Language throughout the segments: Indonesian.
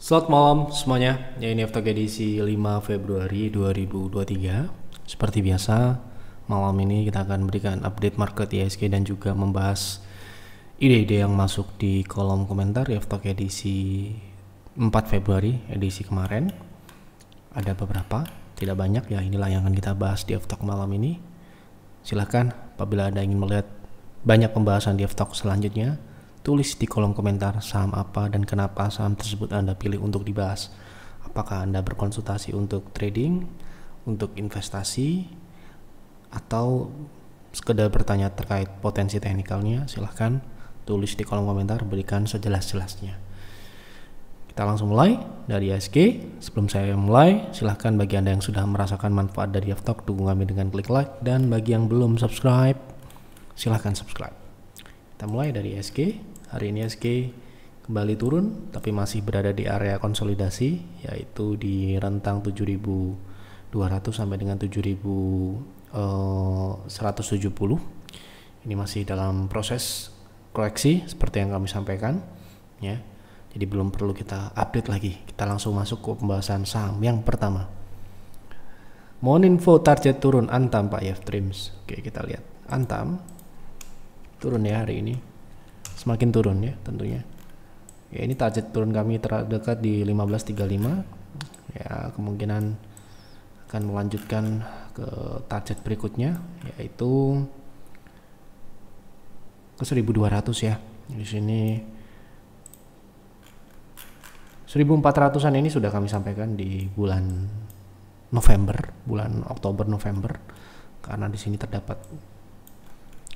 Selamat malam semuanya. Ya, ini Aftok edisi 5 Februari 2023. Seperti biasa, malam ini kita akan berikan update market IHSG dan juga membahas ide-ide yang masuk di kolom komentar ya Aftok edisi 4 Februari edisi kemarin. Ada beberapa, tidak banyak ya. Inilah yang akan kita bahas di Aftok malam ini. Silahkan apabila Anda ingin melihat banyak pembahasan di Aftok selanjutnya, tulis di kolom komentar saham apa dan kenapa saham tersebut Anda pilih untuk dibahas. Apakah Anda berkonsultasi untuk trading, untuk investasi, atau sekedar bertanya terkait potensi teknikalnya? Silahkan tulis di kolom komentar, berikan sejelas-jelasnya. Kita langsung mulai dari IHSG. Sebelum saya mulai, silahkan bagi Anda yang sudah merasakan manfaat dari Aftok, dukung kami dengan klik like, dan bagi yang belum subscribe, silahkan subscribe. Kita mulai dari IHSG. Hari ini IHSG kembali turun, tapi masih berada di area konsolidasi, yaitu di rentang 7.200 sampai dengan 7.170. Ini masih dalam proses koreksi seperti yang kami sampaikan, ya. Jadi belum perlu kita update lagi. Kita langsung masuk ke pembahasan saham yang pertama. Mohon info target turun Antam Pak Yev Trims. Oke, kita lihat Antam turun ya hari ini. Semakin turun ya tentunya. Ya, ini target turun kami terdekat di 15.35. Ya, kemungkinan akan melanjutkan ke target berikutnya, yaitu ke 1.200 ya. Di sini 1.400-an ini sudah kami sampaikan di bulan November, bulan Oktober November, karena di sini terdapat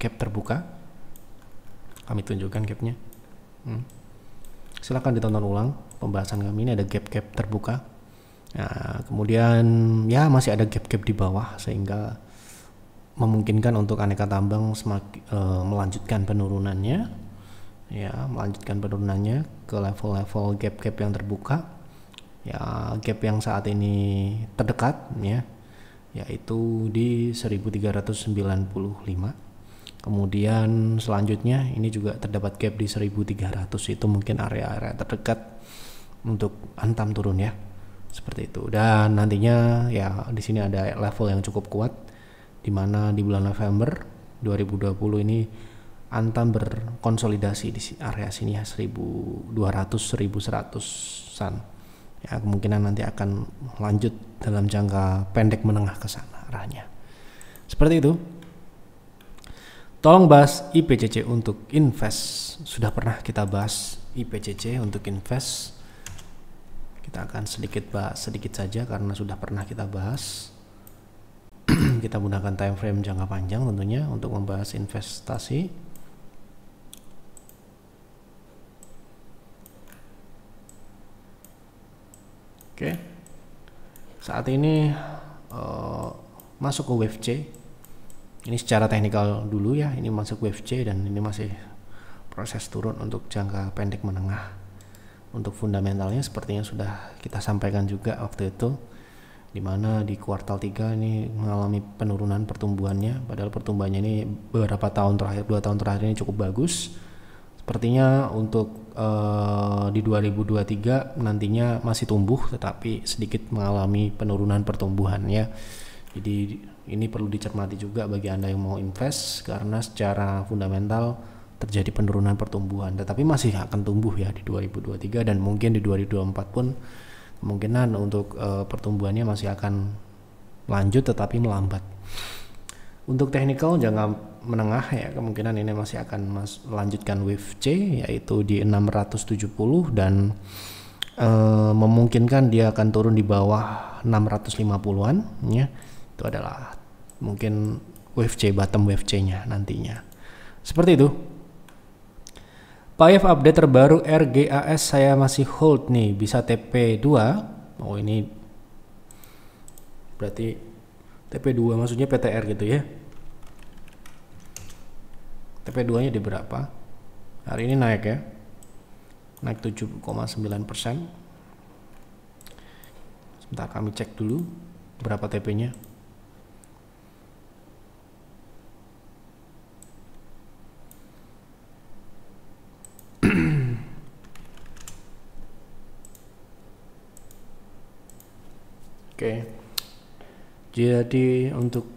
gap terbuka. Kami tunjukkan gapnya. Silakan ditonton ulang pembahasan kami. Ini ada gap-gap terbuka. Nah, kemudian ya masih ada gap-gap di bawah sehingga memungkinkan untuk aneka tambang melanjutkan penurunannya. Ya, melanjutkan penurunannya ke level-level gap-gap yang terbuka. Ya, gap yang saat ini terdekat ya, yaitu di 1.395. Kemudian selanjutnya ini juga terdapat gap di 1.300, itu mungkin area-area terdekat untuk Antam turun ya. Seperti itu. Dan nantinya ya di sini ada level yang cukup kuat di mana di bulan November 2020 ini Antam berkonsolidasi di area sini ya 1.200 1.100-an. Ya, kemungkinan nanti akan lanjut dalam jangka pendek menengah ke sana arahnya. Seperti itu. Tolong bahas IPCC untuk invest. Sudah pernah kita bahas IPCC untuk invest. Kita akan sedikit saja karena sudah pernah kita bahas. Kita gunakan time frame jangka panjang tentunya untuk membahas investasi. Oke. Saat ini masuk ke wave C. Ini secara teknikal dulu ya, ini masuk wave C dan ini masih proses turun untuk jangka pendek menengah. Untuk fundamentalnya sepertinya sudah kita sampaikan juga waktu itu, dimana di kuartal 3 ini mengalami penurunan pertumbuhannya, padahal pertumbuhannya ini beberapa tahun terakhir, 2 tahun terakhir ini cukup bagus. Sepertinya untuk di 2023 nantinya masih tumbuh tetapi sedikit mengalami penurunan pertumbuhannya. Jadi ini perlu dicermati juga bagi Anda yang mau invest, karena secara fundamental terjadi penurunan pertumbuhan, tetapi masih akan tumbuh ya di 2023 dan mungkin di 2024 pun kemungkinan untuk pertumbuhannya masih akan lanjut tetapi melambat. Untuk technical jangka menengah ya, kemungkinan ini masih akan melanjutkan wave C yaitu di 670 dan memungkinkan dia akan turun di bawah 650-an ya. Itu adalah mungkin wave C, bottom wave C-nya nantinya. Seperti itu. Pak Yev, update terbaru RGAS saya masih hold nih, bisa TP2. Oh, ini berarti TP2 maksudnya PTR gitu ya. TP2-nya di berapa? Hari ini naik ya. Naik 7,9%. Sebentar kami cek dulu berapa TP-nya. Oke. Jadi untuk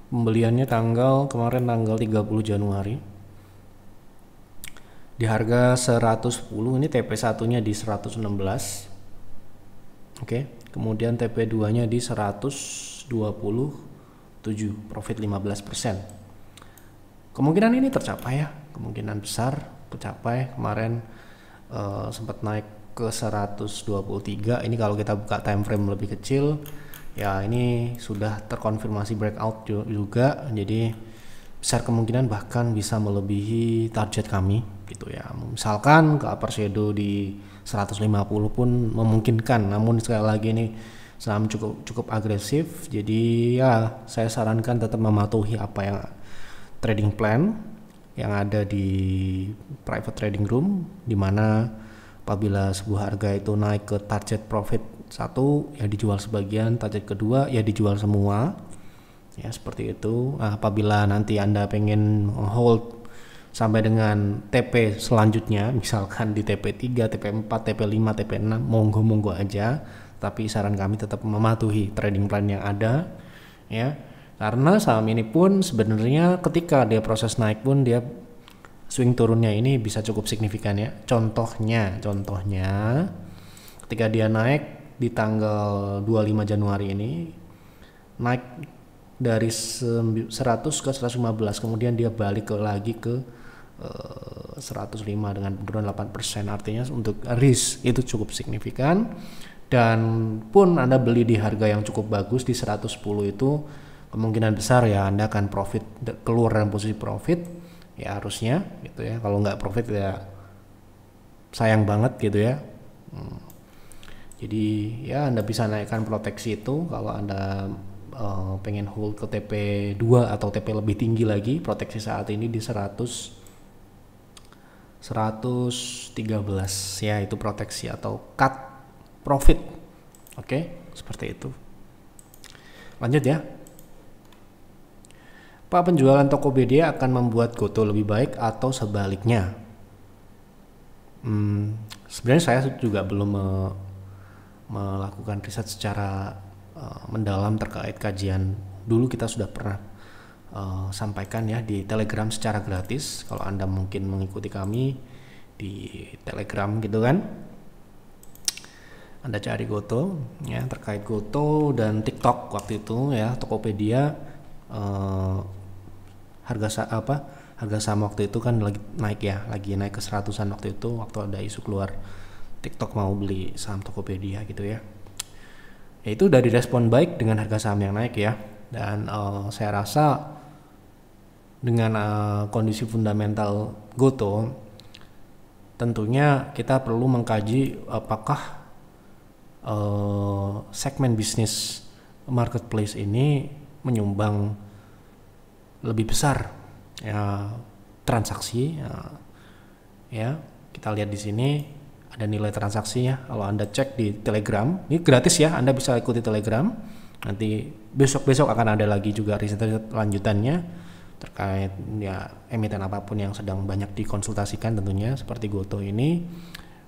pembeliannya kemarin tanggal 30 Januari di harga 110, ini TP satunya di 116. Oke. Kemudian TP 2-nya di 127, profit 15%. Kemungkinan ini tercapai ya, kemungkinan besar tercapai. Kemarin sempat naik ke 123. Ini kalau kita buka time frame lebih kecil, ya ini sudah terkonfirmasi breakout juga. Jadi besar kemungkinan bahkan bisa melebihi target kami gitu ya. Misalkan ke upper shadow di 150 pun memungkinkan, namun sekali lagi ini saham cukup agresif. Jadi ya saya sarankan tetap mematuhi apa yang trading plan yang ada di private trading room, di mana apabila sebuah harga itu naik ke target profit 1 ya dijual sebagian, target kedua ya dijual semua ya, seperti itu. Apabila nanti Anda pengen hold sampai dengan TP selanjutnya, misalkan di TP 3, TP 4, TP 5, TP 6, monggo aja, tapi saran kami tetap mematuhi trading plan yang ada ya, karena saham ini pun sebenarnya ketika dia proses naik pun dia swing turunnya ini bisa cukup signifikan ya. Contohnya ketika dia naik di tanggal 25 Januari ini, naik dari 100 ke 115, kemudian dia balik lagi ke 105 dengan penurunan 8%. Artinya untuk risk itu cukup signifikan, dan pun Anda beli di harga yang cukup bagus di 110 itu kemungkinan besar ya Anda akan profit, keluar dalam posisi profit ya harusnya gitu ya. Kalau nggak profit ya sayang banget gitu ya. Jadi ya Anda bisa naikkan proteksi itu kalau Anda pengen hold ke TP 2 atau TP lebih tinggi lagi. Proteksi saat ini di 113 ya, itu proteksi atau cut profit. Oke, seperti itu. Lanjut ya. Pak, penjualan Tokopedia akan membuat Goto lebih baik atau sebaliknya? Sebenarnya saya juga belum melakukan riset secara mendalam terkait kajian. Dulu kita sudah pernah sampaikan ya di Telegram secara gratis. Kalau Anda mungkin mengikuti kami di Telegram gitu kan, Anda cari Goto ya, terkait Goto dan TikTok waktu itu ya. Tokopedia harga saham waktu itu kan lagi naik ke 100-an waktu itu, waktu ada isu keluar TikTok mau beli saham Tokopedia gitu ya. Itu dari respon baik dengan harga saham yang naik ya. Dan saya rasa dengan kondisi fundamental Goto, tentunya kita perlu mengkaji apakah segmen bisnis marketplace ini menyumbang lebih besar ya transaksi ya. Kita lihat di sini ada nilai transaksinya. Kalau Anda cek di Telegram, ini gratis ya, Anda bisa ikuti Telegram. Nanti besok akan ada lagi juga riset lanjutannya terkait ya emiten apapun yang sedang banyak dikonsultasikan tentunya seperti Goto ini.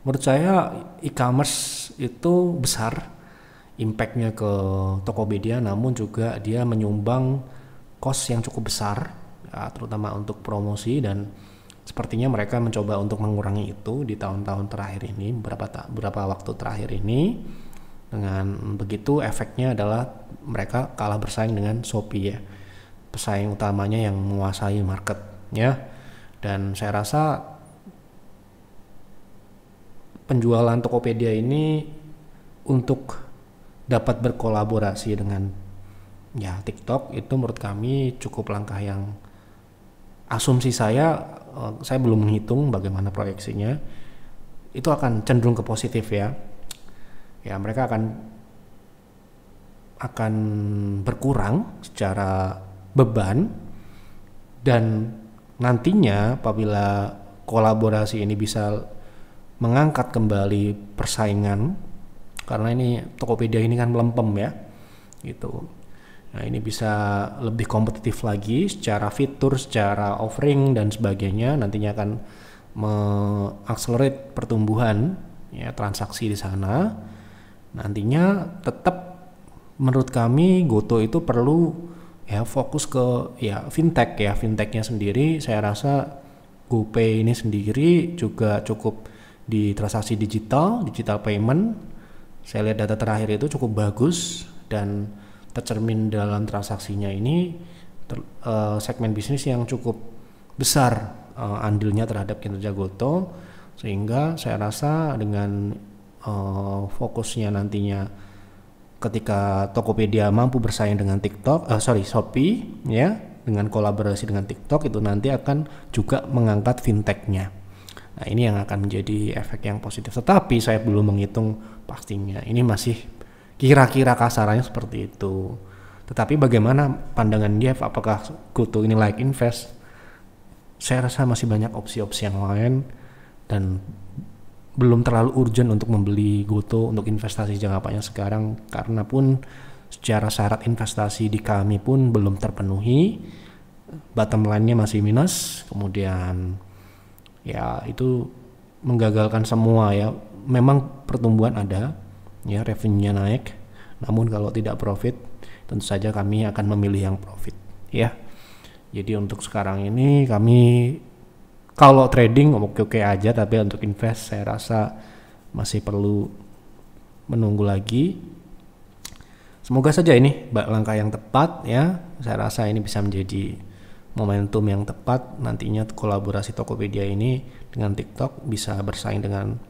Menurut saya e-commerce itu besar impactnya ke Tokopedia, namun juga dia menyumbang cost yang cukup besar ya, terutama untuk promosi, dan sepertinya mereka mencoba untuk mengurangi itu di tahun-tahun terakhir ini, beberapa waktu terakhir ini. Dengan begitu efeknya adalah mereka kalah bersaing dengan Shopee ya, pesaing utamanya yang menguasai market ya. Dan saya rasa penjualan Tokopedia ini untuk dapat berkolaborasi dengan ya TikTok itu menurut kami cukup langkah yang, asumsi saya belum menghitung bagaimana proyeksinya, itu akan cenderung ke positif ya. Ya mereka akan berkurang secara beban, dan nantinya apabila kolaborasi ini bisa mengangkat kembali persaingan, karena ini Tokopedia ini kan melempem ya gitu. Nah ini bisa lebih kompetitif lagi secara fitur, secara offering dan sebagainya. Nantinya akan mengakselerate pertumbuhan ya transaksi di sana. Nantinya tetap menurut kami Goto itu perlu ya fokus ke ya fintech ya, fintechnya sendiri. Saya rasa GoPay ini sendiri juga cukup di transaksi digital payment. Saya lihat data terakhir itu cukup bagus dan tercermin dalam transaksinya ini segmen bisnis yang cukup besar andilnya terhadap kinerja Goto, sehingga saya rasa dengan fokusnya nantinya ketika Tokopedia mampu bersaing dengan Shopee ya, dengan kolaborasi dengan TikTok, itu nanti akan juga mengangkat fintechnya. Nah, ini yang akan menjadi efek yang positif. Tetapi saya belum menghitung pastinya. Ini masih kira-kira kasarannya seperti itu. Tetapi bagaimana pandangan Jeff? Apakah Goto ini layak invest? Saya rasa masih banyak opsi-opsi yang lain dan belum terlalu urgent untuk membeli Goto untuk investasi jangka panjang sekarang, karena pun secara syarat investasi di kami pun belum terpenuhi, bottom line-nya masih minus, kemudian ya itu menggagalkan semua ya. Memang pertumbuhan ada ya, revenue-nya naik, namun kalau tidak profit tentu saja kami akan memilih yang profit ya. Jadi untuk sekarang ini kami kalau trading oke aja, tapi untuk invest saya rasa masih perlu menunggu lagi. Semoga saja ini langkah yang tepat ya. Saya rasa ini bisa menjadi momentum yang tepat nantinya kolaborasi Tokopedia ini dengan TikTok bisa bersaing dengan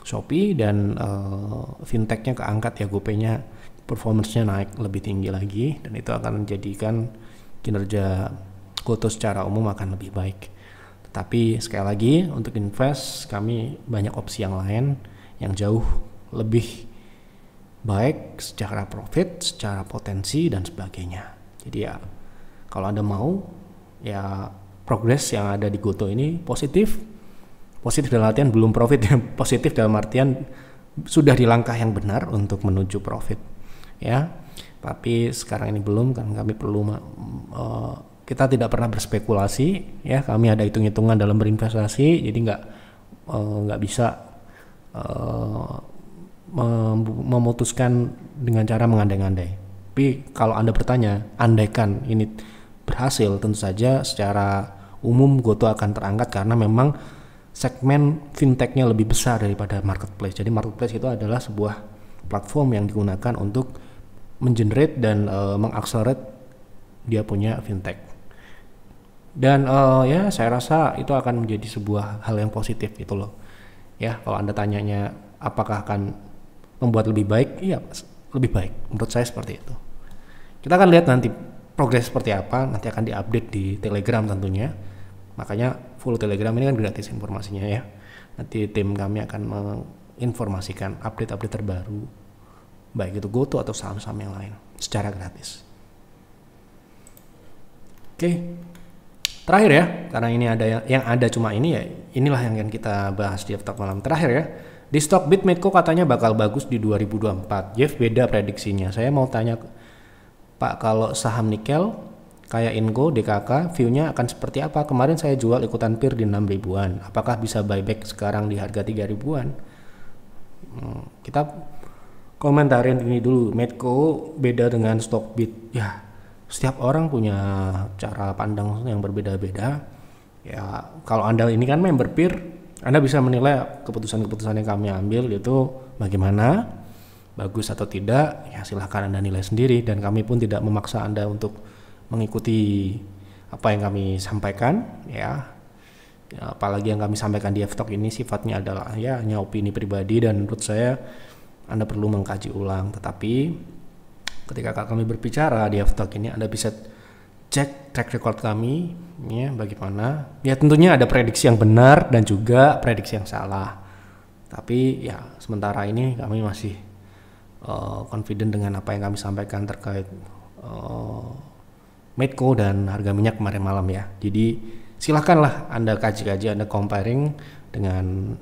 Shopee dan fintechnya keangkat ya, GoPay-nya performance-nya naik lebih tinggi lagi, dan itu akan menjadikan kinerja Goto secara umum akan lebih baik. Tapi sekali lagi untuk invest kami banyak opsi yang lain yang jauh lebih baik secara profit, secara potensi dan sebagainya. Jadi ya kalau Anda mau ya, progres yang ada di Goto ini positif dalam artian belum profit ya, positif dalam artian sudah di langkah yang benar untuk menuju profit ya. Tapi sekarang ini belum, kan kami perlu kita tidak pernah berspekulasi ya, kami ada hitung-hitungan dalam berinvestasi, jadi nggak bisa memutuskan dengan cara mengandai-andai. Tapi kalau Anda bertanya, andaikan ini berhasil, tentu saja secara umum Goto akan terangkat karena memang segmen fintechnya lebih besar daripada marketplace. Jadi marketplace itu adalah sebuah platform yang digunakan untuk mengenerate dan mengakselerate dia punya fintech. Dan ya saya rasa itu akan menjadi sebuah hal yang positif itu loh. Ya, kalau Anda tanyanya apakah akan membuat lebih baik? Iya, lebih baik. Menurut saya seperti itu. Kita akan lihat nanti progres seperti apa, nanti akan diupdate di Telegram tentunya. Makanya full Telegram ini kan gratis informasinya ya. Nanti tim kami akan menginformasikan update-update terbaru, baik itu Goto atau saham-saham yang lain secara gratis. Oke. Terakhir ya, karena ini ada yang ada cuma ini ya, inilah yang kita bahas di Talk malam terakhir ya. Di stok Bitmetco katanya bakal bagus di 2024. Jeff beda prediksinya. Saya mau tanya Pak, kalau saham nikel kayak Inco, DKK, view-nya akan seperti apa? Kemarin saya jual ikutan PIR di 6 ribuan. Apakah bisa buyback sekarang di harga 3 ribuan? Kita komentarin ini dulu. Medco beda dengan stok Bit. Ya, setiap orang punya cara pandang yang berbeda-beda. Ya, kalau Anda ini kan member PIR, Anda bisa menilai keputusan-keputusan yang kami ambil itu bagaimana, bagus atau tidak. Ya silahkan Anda nilai sendiri, dan kami pun tidak memaksa Anda untuk mengikuti apa yang kami sampaikan ya. Apalagi yang kami sampaikan di F-Talk ini sifatnya adalah ya hanya opini pribadi, dan menurut saya Anda perlu mengkaji ulang. Tetapi ketika kami berbicara di F-Talk ini, Anda bisa cek track record kami ya, bagaimana. Ya tentunya ada prediksi yang benar dan juga prediksi yang salah. Tapi ya sementara ini kami masih confident dengan apa yang kami sampaikan terkait Medco dan harga minyak kemarin malam ya. Jadi silakanlah Anda kaji-kaji, Anda comparing dengan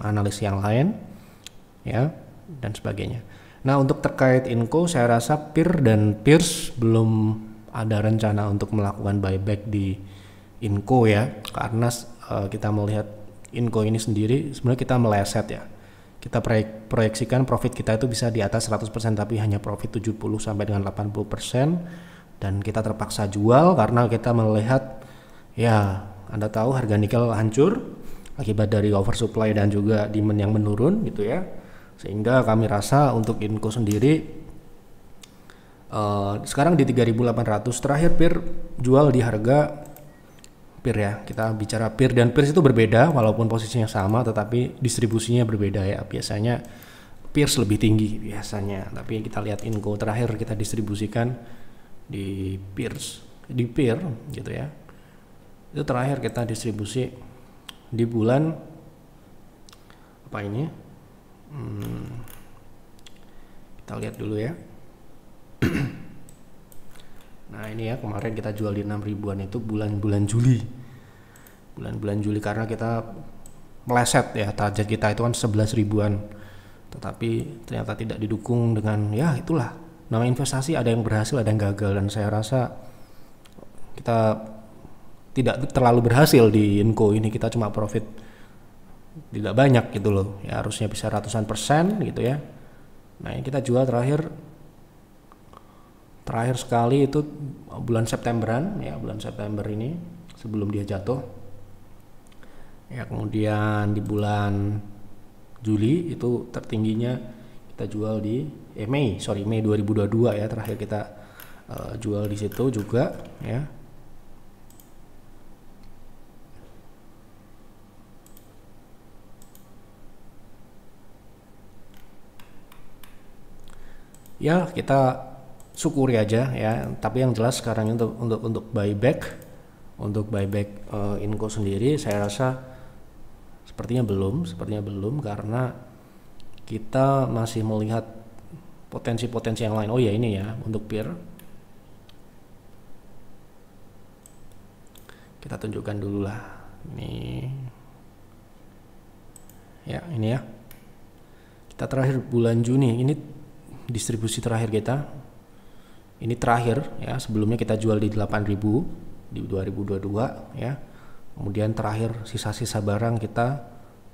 analis yang lain ya dan sebagainya. Nah, untuk terkait Inco, saya rasa PIR dan Peers belum ada rencana untuk melakukan buyback di Inco ya, karena kita melihat Inco ini sendiri sebenarnya kita meleset ya. kita proyeksikan profit kita itu bisa di atas 100%, tapi hanya profit 70 sampai dengan 80%, dan kita terpaksa jual karena kita melihat, ya Anda tahu harga nikel hancur akibat dari oversupply dan juga demand yang menurun gitu ya. Sehingga kami rasa untuk Inco sendiri sekarang di 3.800, terakhir peer jual di harga peer ya. Kita bicara peer dan peers itu berbeda walaupun posisinya sama, tetapi distribusinya berbeda ya. Biasanya peers lebih tinggi biasanya, tapi kita lihat Inco terakhir kita distribusikan di peers, di peer gitu ya. Itu terakhir kita distribusi di bulan apa ini? Kita lihat dulu ya. Nah ini ya, kemarin kita jual di 6 ribuan itu bulan Juli. Bulan Juli karena kita meleset ya, target kita itu kan 11 ribuan. Tetapi ternyata tidak didukung dengan, ya itulah, namanya investasi ada yang berhasil ada yang gagal, dan saya rasa kita tidak terlalu berhasil di Inco ini. Kita cuma profit tidak banyak gitu loh ya, harusnya bisa ratusan persen gitu ya. Nah ini kita jual terakhir sekali itu bulan Septemberan ya, bulan September ini sebelum dia jatuh ya. Kemudian di bulan Juli itu tertingginya kita jual di Mei 2022 ya, terakhir kita jual di situ juga ya. Ya kita syukuri aja ya, tapi yang jelas sekarang untuk buyback Inco sendiri saya rasa sepertinya belum karena kita masih melihat potensi-potensi yang lain. Oh ya ini ya, untuk peer kita tunjukkan dulu lah ini ya, ini ya kita terakhir bulan Juni ini distribusi terakhir kita. Ini terakhir ya, sebelumnya kita jual di 8.000 di 2022 ya. Kemudian terakhir sisa-sisa barang kita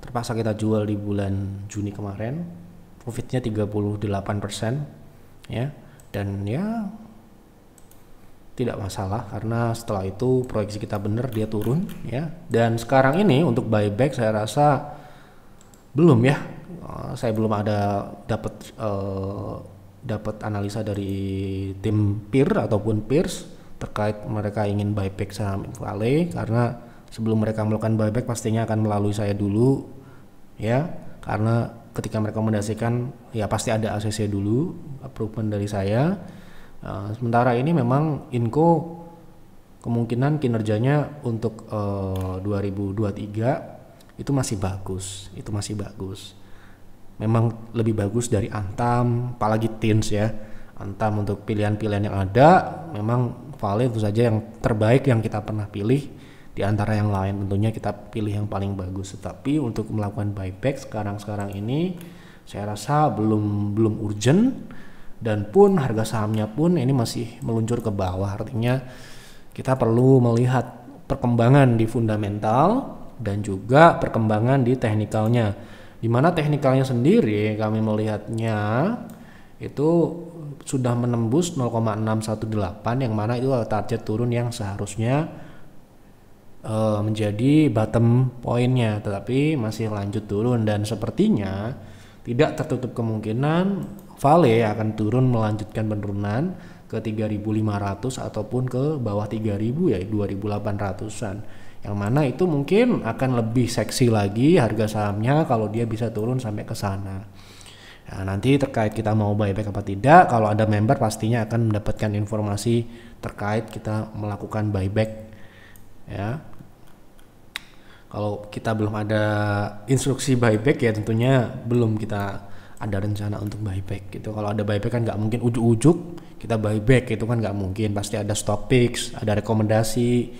terpaksa kita jual di bulan Juni kemarin. Profitnya 38% ya. Dan ya tidak masalah karena setelah itu proyeksi kita benar, dia turun ya. Dan sekarang ini untuk buyback saya rasa belum ya. Saya belum ada dapat analisa dari tim peer ataupun peers terkait mereka ingin buyback saham Vale, karena sebelum mereka melakukan buyback pastinya akan melalui saya dulu ya, karena ketika merekomendasikan ya pasti ada ACC dulu, approval dari saya. Sementara ini memang Inco kemungkinan kinerjanya untuk 2023 itu masih bagus. Memang lebih bagus dari Antam, apalagi Tins ya. Antam untuk pilihan-pilihan yang ada, memang Vale itu saja yang terbaik yang kita pernah pilih. Di antara yang lain tentunya kita pilih yang paling bagus. Tetapi untuk melakukan buyback sekarang ini saya rasa belum urgent, dan pun harga sahamnya pun ini masih meluncur ke bawah. Artinya kita perlu melihat perkembangan di fundamental dan juga perkembangan di teknikalnya. Di mana teknikalnya sendiri kami melihatnya itu sudah menembus 0,618, yang mana itu target turun yang seharusnya menjadi bottom pointnya, tetapi masih lanjut turun, dan sepertinya tidak tertutup kemungkinan Vale akan turun melanjutkan penurunan ke 3.500 ataupun ke bawah 3.000 ya, 2.800-an. Yang mana itu mungkin akan lebih seksi lagi harga sahamnya kalau dia bisa turun sampai ke sana. Nah, nanti terkait kita mau buyback apa tidak, kalau ada member pastinya akan mendapatkan informasi terkait kita melakukan buyback ya. Kalau kita belum ada instruksi buyback ya tentunya belum kita ada rencana untuk buyback gitu. Kalau ada buyback kan nggak mungkin ujuk-ujuk kita buyback, itu kan nggak mungkin, pasti ada stock picks, ada rekomendasi,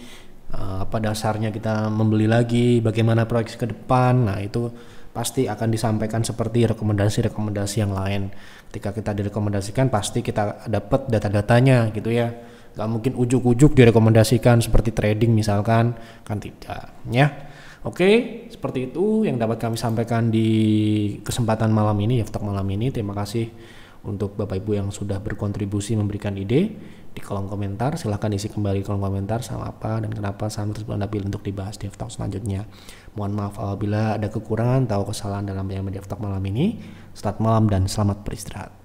apa dasarnya kita membeli lagi, bagaimana proyeksi ke depan. Nah itu pasti akan disampaikan seperti rekomendasi yang lain. Ketika kita direkomendasikan pasti kita dapat data-datanya gitu ya, Gak mungkin ujuk-ujuk direkomendasikan seperti trading misalkan, kan tidak ya. Oke, seperti itu yang dapat kami sampaikan di kesempatan malam ini, Yaftok malam ini. Terima kasih untuk Bapak Ibu yang sudah berkontribusi memberikan ide di kolom komentar. Silahkan isi kembali kolom komentar sama apa dan kenapa saham tersebut Anda pilih untuk dibahas di Yaftok selanjutnya. Mohon maaf apabila ada kekurangan atau kesalahan dalam penyampaian Yaftok malam ini. Selamat malam dan selamat beristirahat.